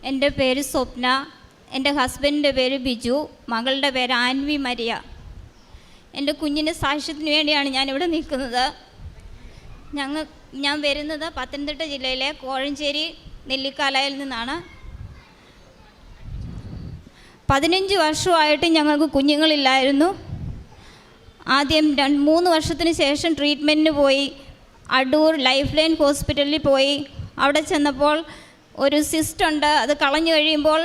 എൻ്റെ പേര് സ്വപ്ന, എൻ്റെ ഹസ്ബൻഡിൻ്റെ പേര് ബിജു, മകളുടെ പേര് ആൻവി മരിയ. എൻ്റെ കുഞ്ഞിൻ്റെ സാക്ഷ്യത്തിന് വേണ്ടിയാണ് ഞാനിവിടെ നിൽക്കുന്നത്. ഞാൻ വരുന്നത് പത്തനംതിട്ട ജില്ലയിലെ കോഴഞ്ചേരി നെല്ലിക്കാലയിൽ നിന്നാണ്. 15 വർഷമായിട്ട് ഞങ്ങൾക്ക് കുഞ്ഞുങ്ങളില്ലായിരുന്നു. ആദ്യം 3 വർഷത്തിന് ശേഷം ട്രീറ്റ്മെൻറ്റിന് പോയി. അടൂർ ലൈഫ് ലൈൻ ഹോസ്പിറ്റലിൽ പോയി. അവിടെ ചെന്നപ്പോൾ ഒരു സിസ്റ്റ് ഉണ്ട്, അത് കളഞ്ഞു കഴിയുമ്പോൾ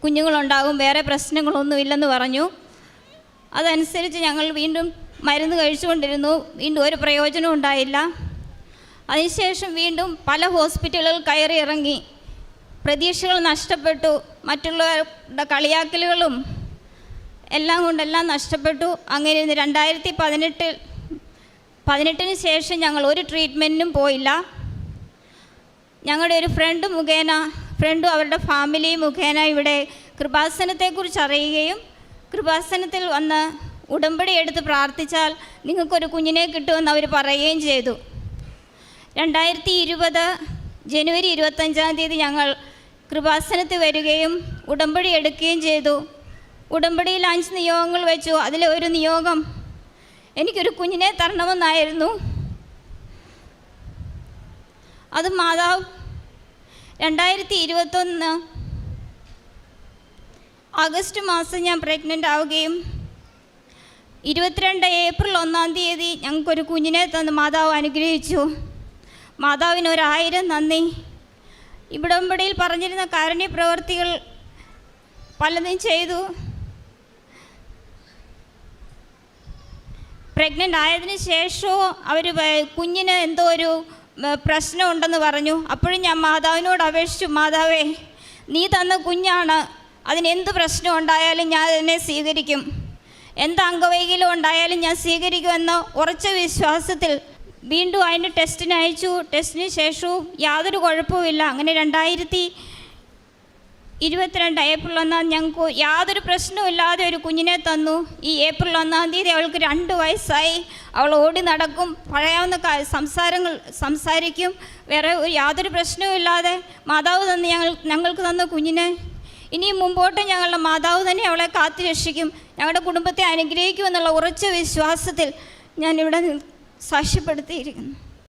കുഞ്ഞുങ്ങളുണ്ടാകും, വേറെ പ്രശ്നങ്ങളൊന്നുമില്ലെന്ന് പറഞ്ഞു. അതനുസരിച്ച് ഞങ്ങൾ വീണ്ടും മരുന്ന് കഴിച്ചുകൊണ്ടിരുന്നു. വീണ്ടും ഒരു പ്രയോജനം ഉണ്ടായില്ല. അതിനുശേഷം വീണ്ടും പല ഹോസ്പിറ്റലുകൾ കയറി ഇറങ്ങി. പ്രതീക്ഷകൾ നഷ്ടപ്പെട്ടു. മറ്റുള്ളവരുടെ കളിയാക്കലുകളും എല്ലാം കൊണ്ടെല്ലാം നഷ്ടപ്പെട്ടു. അങ്ങനെ 2018 ശേഷം ഞങ്ങൾ ഒരു ട്രീറ്റ്മെൻറ്റിനും പോയില്ല. ഞങ്ങളുടെ ഒരു ഫ്രണ്ടും അവരുടെ ഫാമിലി മുഖേന ഇവിടെ കൃപാസനത്തെക്കുറിച്ച് അറിയുകയും കൃപാസനത്തിൽ വന്ന് ഉടമ്പടി എടുത്ത് പ്രാർത്ഥിച്ചാൽ നിങ്ങൾക്കൊരു കുഞ്ഞിനെ കിട്ടുമെന്ന് അവർ പറയുകയും ചെയ്തു. 2020 ജനുവരി 25-ാം തീയതി ഞങ്ങൾ കൃപാസനത്തിൽ വരികയും ഉടമ്പടി എടുക്കുകയും ചെയ്തു. ഉടമ്പടിയിൽ 5 നിയോഗങ്ങൾ വെച്ചു. അതിലെ ഒരു നിയോഗം എനിക്കൊരു കുഞ്ഞിനെ തരണമെന്നായിരുന്നു. അത് മാതാവ് 2021 ആഗസ്റ്റ് മാസം ഞാൻ പ്രഗ്നൻ്റ് ആവുകയും 22 ഏപ്രിൽ 1-ാം തീയതി ഞങ്ങൾക്കൊരു കുഞ്ഞിനെ തന്ന് മാതാവ് അനുഗ്രഹിച്ചു. മാതാവിന് 1000 നന്ദി. ഉടമ്പടിയിൽ പറഞ്ഞിരുന്ന കാരുണ്യ പ്രവർത്തികൾ പലതും ചെയ്തു. പ്രഗ്നൻ്റ് ആയതിനു ശേഷവും അവർ കുഞ്ഞിന് എന്തോ ഒരു പ്രശ്നമുണ്ടെന്ന് പറഞ്ഞു. അപ്പോഴും ഞാൻ മാതാവിനോട് അപേക്ഷിച്ചു, മാതാവേ, നീ തന്ന കുഞ്ഞാണ്, അതിനെന്ത് പ്രശ്നം ഉണ്ടായാലും ഞാൻ അതിനെ സ്വീകരിക്കും, എന്ത് അംഗവൈകല്യം ഉണ്ടായാലും ഞാൻ സ്വീകരിക്കുമെന്ന ഉറച്ച വിശ്വാസത്തിൽ വീണ്ടും അതിന് ടെസ്റ്റിന് അയച്ചു. ടെസ്റ്റിന് ശേഷവും യാതൊരു കുഴപ്പവുമില്ല. അങ്ങനെ 2022 ഏപ്രിൽ 1-ാം ഞങ്ങൾക്ക് യാതൊരു പ്രശ്നവുമില്ലാതെ ഒരു കുഞ്ഞിനെ തന്നു. ഈ ഏപ്രിൽ 1-ാം തീയതി അവൾക്ക് 2 വയസ്സായി. അവൾ ഓടി നടക്കും, പറയാവുന്ന സംസാരിക്കും. വേറെ യാതൊരു പ്രശ്നവുമില്ലാതെ മാതാവ് തന്ന് ഞങ്ങൾക്ക് തന്ന കുഞ്ഞിനെ ഇനിയും മുമ്പോട്ട് ഞങ്ങളുടെ മാതാവ് തന്നെ അവളെ കാത്തു രക്ഷിക്കും, ഞങ്ങളുടെ കുടുംബത്തെ അനുഗ്രഹിക്കുമെന്നുള്ള ഉറച്ച വിശ്വാസത്തിൽ ഞാനിവിടെ സാക്ഷ്യപ്പെടുത്തിയിരിക്കുന്നു.